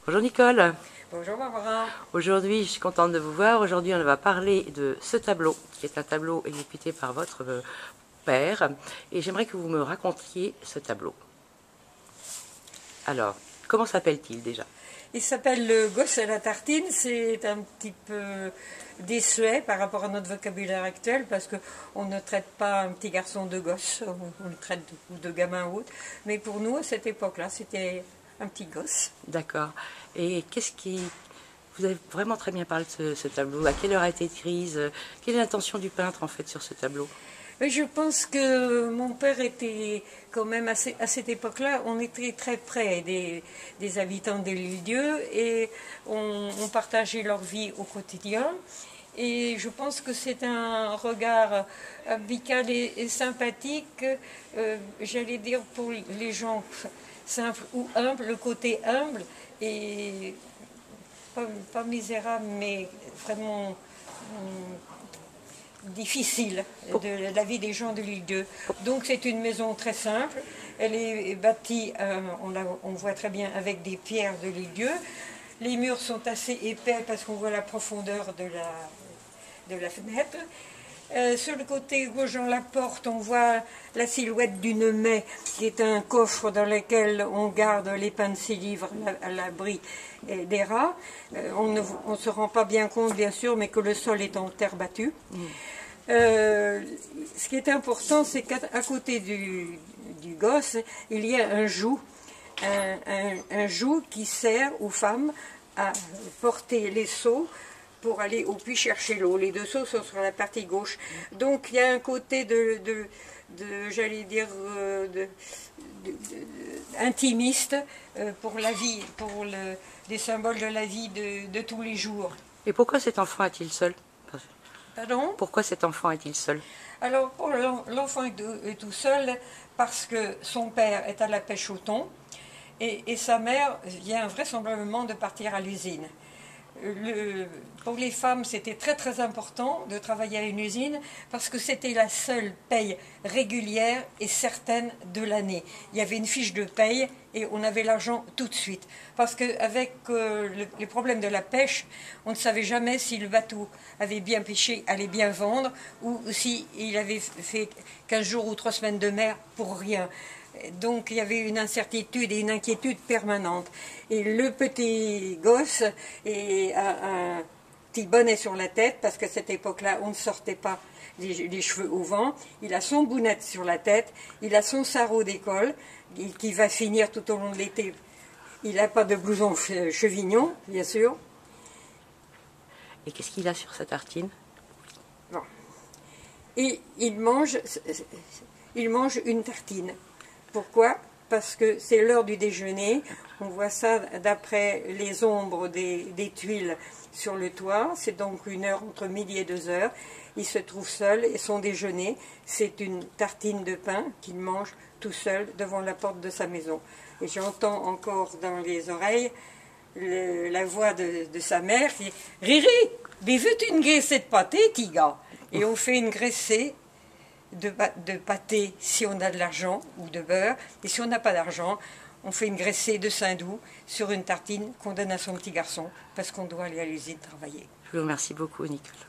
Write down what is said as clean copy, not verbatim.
Bonjour Nicole. Bonjour Barbara. Aujourd'hui, je suis contente de vous voir. Aujourd'hui, on va parler de ce tableau, qui est un tableau exécuté par votre père. Et j'aimerais que vous me racontiez ce tableau. Alors, comment s'appelle-t-il déjà? Il s'appelle le gosse à la tartine. C'est un petit peu désuet par rapport à notre vocabulaire actuel parce qu'on ne traite pas un petit garçon de gosse, on le traite de gamin ou autre. Mais pour nous, à cette époque-là, c'était un petit gosse. D'accord. Et qu'est-ce qui... Vous avez vraiment très bien parlé de ce tableau. À quelle heure a été prise? Quelle est l'intention du peintre en fait sur ce tableau? Mais je pense que mon père était quand même, à cette époque-là, on était très près des habitants des lieux et on partageait leur vie au quotidien. Et je pense que c'est un regard amical et sympathique, j'allais dire pour les gens simples ou humbles, le côté humble et pas misérable, mais vraiment difficile de la vie des gens de l'île d'Yeu. Donc c'est une maison très simple, elle est bâtie, on voit très bien, avec des pierres de l'île d'Yeu. Les murs sont assez épais parce qu'on voit la profondeur de la fenêtre. Sur le côté gauche dans la porte, on voit la silhouette d'une maie qui est un coffre dans lequel on garde les pains de 6 livres à l'abri des rats. On ne se rend pas bien compte, bien sûr, mais que le sol est en terre battue. Ce qui est important, c'est qu'à côté du gosse, il y a un joug. Un joug qui sert aux femmes à porter les seaux pour aller au puits chercher l'eau. Les 2 seaux sont sur la partie gauche. Donc il y a un côté j'allais dire, intimiste pour la vie, pour les symboles de la vie de tous les jours. Et pourquoi cet enfant est-il seul? Pardon? Pourquoi cet enfant est-il seul? Alors, l'enfant est tout seul parce que son père est à la pêche au thon et sa mère vient vraisemblablement de partir à l'usine. Pour les femmes, c'était très très important de travailler à une usine parce que c'était la seule paye régulière et certaine de l'année. Il y avait une fiche de paye et on avait l'argent tout de suite. Parce qu'avec les problèmes de la pêche, on ne savait jamais si le bateau avait bien pêché, allait bien vendre, ou s'il avait fait 15 jours ou 3 semaines de mer pour rien. Donc il y avait une incertitude et une inquiétude permanente. Et le petit gosse a un petit bonnet sur la tête, parce qu'à cette époque-là, on ne sortait pas les cheveux au vent. Il a son bounette sur la tête, il a son sarrau d'école, qui va finir tout au long de l'été. Il n'a pas de blouson chevignon, bien sûr. Et qu'est-ce qu'il a sur sa tartine? Bon. Et il mange une tartine. Pourquoi? Parce que c'est l'heure du déjeuner. On voit ça d'après les ombres des tuiles sur le toit. C'est donc une heure entre midi et 2 heures. Il se trouve seul et son déjeuner, c'est une tartine de pain qu'il mange tout seul devant la porte de sa maison. Et j'entends encore dans les oreilles la voix de sa mère qui dit « Riri, mais veux-tu une graissée de pâté, tiga ?» Et on fait une graissée de pâté si on a de l'argent ou de beurre, et si on n'a pas d'argent, on fait une graissée de saindoux sur une tartine qu'on donne à son petit garçon parce qu'on doit aller à l'usine travailler. Je vous remercie beaucoup, Nicole.